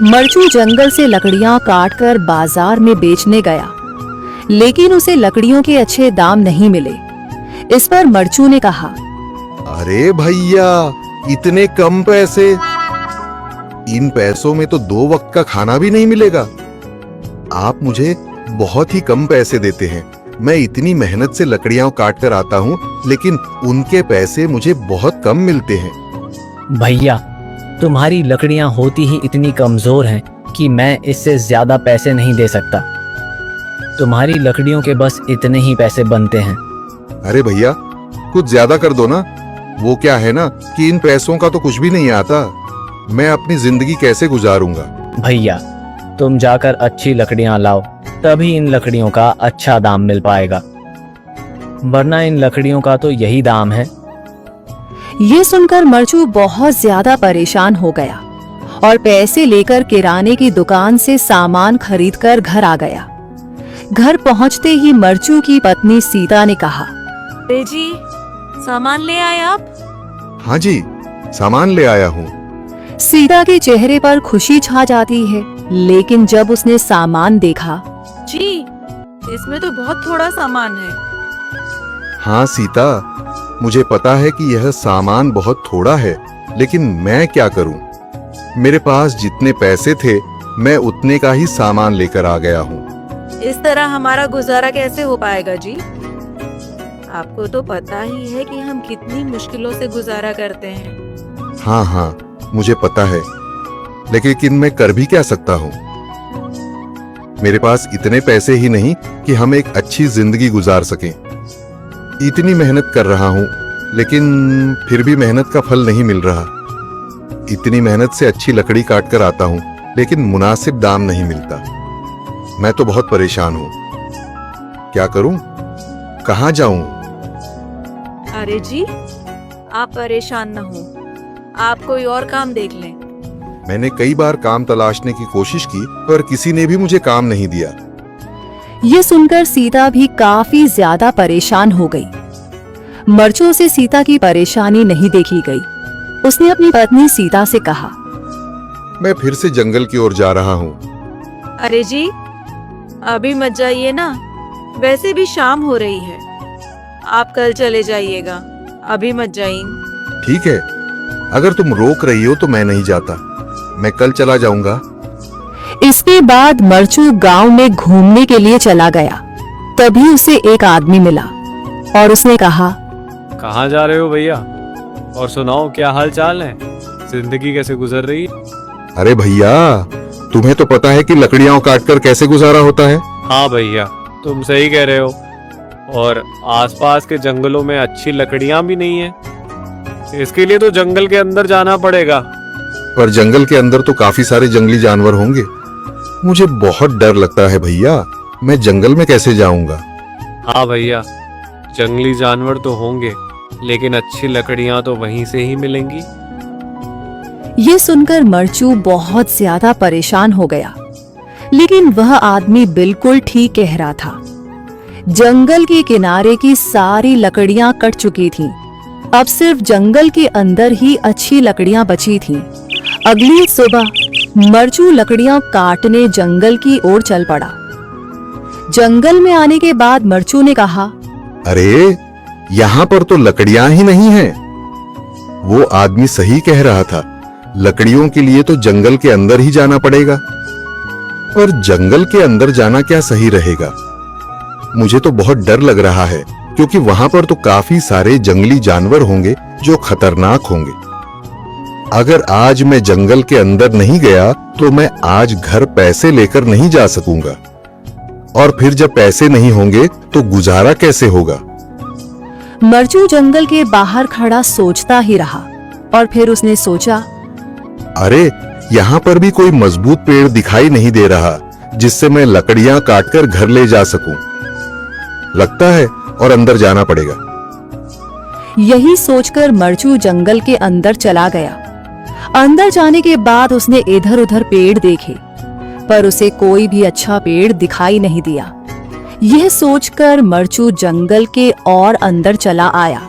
मरचू जंगल से लकड़ियां काटकर बाजार में बेचने गया, लेकिन उसे लकड़ियों के अच्छे दाम नहीं मिले। इस पर मरचू ने कहा, अरे भैया, इतने कम पैसे? इन पैसों में तो 2 वक्त का खाना भी नहीं मिलेगा। आप मुझे बहुत ही कम पैसे देते हैं। मैं इतनी मेहनत से लकड़ियां काट कर आता हूँ, लेकिन उनके पैसे मुझे बहुत कम मिलते हैं। भैया, तुम्हारी लकड़ियां होती ही इतनी कमजोर हैं कि मैं इससे ज्यादा पैसे नहीं दे सकता। तुम्हारी लकड़ियों के बस इतने ही पैसे बनते हैं। अरे भैया, कुछ ज्यादा कर दो ना। वो क्या है ना कि इन पैसों का तो कुछ भी नहीं आता। मैं अपनी जिंदगी कैसे गुजारूंगा? भैया, तुम जाकर अच्छी लकड़ियां लाओ, तभी इन लकड़ियों का अच्छा दाम मिल पाएगा, वरना इन लकड़ियों का तो यही दाम है। ये सुनकर मरचू बहुत ज्यादा परेशान हो गया और पैसे लेकर किराने की दुकान से सामान खरीदकर घर आ गया। घर पहुंचते ही मरचू की पत्नी सीता ने कहा, अरे जी, सामान ले आए आप? हाँ जी, सामान ले आया हूँ। सीता के चेहरे पर खुशी छा जाती है, लेकिन जब उसने सामान देखा, जी, इसमें तो बहुत थोड़ा सामान है। हाँ सीता, मुझे पता है कि यह सामान बहुत थोड़ा है, लेकिन मैं क्या करूं? मेरे पास जितने पैसे थे, मैं उतने का ही सामान लेकर आ गया हूँ। इस तरह हमारा गुजारा कैसे हो पाएगा जी? आपको तो पता ही है कि हम कितनी मुश्किलों से गुजारा करते हैं। हाँ, मुझे पता है, लेकिन मैं कर भी क्या सकता हूँ? मेरे पास इतने पैसे ही नहीं कि हम एक अच्छी जिंदगी गुजार सकें। इतनी मेहनत कर रहा हूँ, लेकिन फिर भी मेहनत का फल नहीं मिल रहा। इतनी मेहनत से अच्छी लकड़ी काट कर आता हूँ, लेकिन मुनासिब दाम नहीं मिलता। मैं तो बहुत परेशान हूँ। क्या करूँ? कहाँ जाऊँ? अरे जी, आप परेशान न हो, आप कोई और काम देख लें। मैंने कई बार काम तलाशने की कोशिश की, पर किसी ने भी मुझे काम नहीं दिया। ये सुनकर सीता भी काफी ज्यादा परेशान हो गई। मरचू से सीता की परेशानी नहीं देखी गई। उसने अपनी पत्नी सीता से कहा, मैं फिर से जंगल की ओर जा रहा हूँ। अरे जी, अभी मत जाइए ना, वैसे भी शाम हो रही है। आप कल चले जाइएगा, अभी मत जाइए। ठीक है, अगर तुम रोक रही हो तो मैं नहीं जाता। मैं कल चला जाऊंगा। इसके बाद मरचू गांव में घूमने के लिए चला गया। तभी उसे एक आदमी मिला और उसने कहा, कहाँ जा रहे हो भैया? और सुनाओ, क्या हाल चाल है? जिंदगी कैसे गुजर रही है? अरे भैया, तुम्हें तो पता है कि लकड़ियां काटकर कैसे गुजारा होता है। हाँ भैया, तुम सही कह रहे हो। और आसपास के जंगलों में अच्छी लकड़ियां भी नहीं है। इसके लिए तो जंगल के अंदर जाना पड़ेगा। पर जंगल के अंदर तो काफी सारे जंगली जानवर होंगे। मुझे बहुत डर लगता है भैया, मैं जंगल में कैसे जाऊंगा? हाँ भैया, जंगली जानवर तो होंगे, लेकिन अच्छी लकड़ियां तो वहीं से ही मिलेंगी। ये सुनकर मरचू बहुत ज्यादा परेशान हो गया, लेकिन वह आदमी बिल्कुल ठीक कह रहा था। जंगल के किनारे की सारी लकड़ियां कट चुकी थीं। अब सिर्फ जंगल के अंदर ही अच्छी लकड़ियां बची थीं। अगली सुबह मरचू लकड़ियां काटने जंगल की ओर चल पड़ा। जंगल में आने के बाद मरचू ने कहा, अरे, यहाँ पर तो लकड़ियां ही नहीं हैं। वो आदमी सही कह रहा था, लकड़ियों के लिए तो जंगल के अंदर ही जाना पड़ेगा। और जंगल के अंदर जाना क्या सही रहेगा? मुझे तो बहुत डर लग रहा है, क्योंकि वहां पर तो काफी सारे जंगली जानवर होंगे जो खतरनाक होंगे। अगर आज मैं जंगल के अंदर नहीं गया तो मैं आज घर पैसे लेकर नहीं जा सकूंगा, और फिर जब पैसे नहीं होंगे तो गुजारा कैसे होगा? मरचू जंगल के बाहर खड़ा सोचता ही रहा और फिर उसने सोचा, अरे, यहाँ पर भी कोई मजबूत पेड़ दिखाई नहीं दे रहा जिससे मैं लकड़ियां काटकर घर ले जा सकूं। लगता है और अंदर जाना पड़ेगा। यही सोचकर मरचू जंगल के अंदर चला गया। अंदर जाने के बाद उसने इधर उधर पेड़ देखे, पर उसे कोई भी अच्छा पेड़ दिखाई नहीं दिया। यह सोचकर मरचू जंगल के और अंदर चला आया।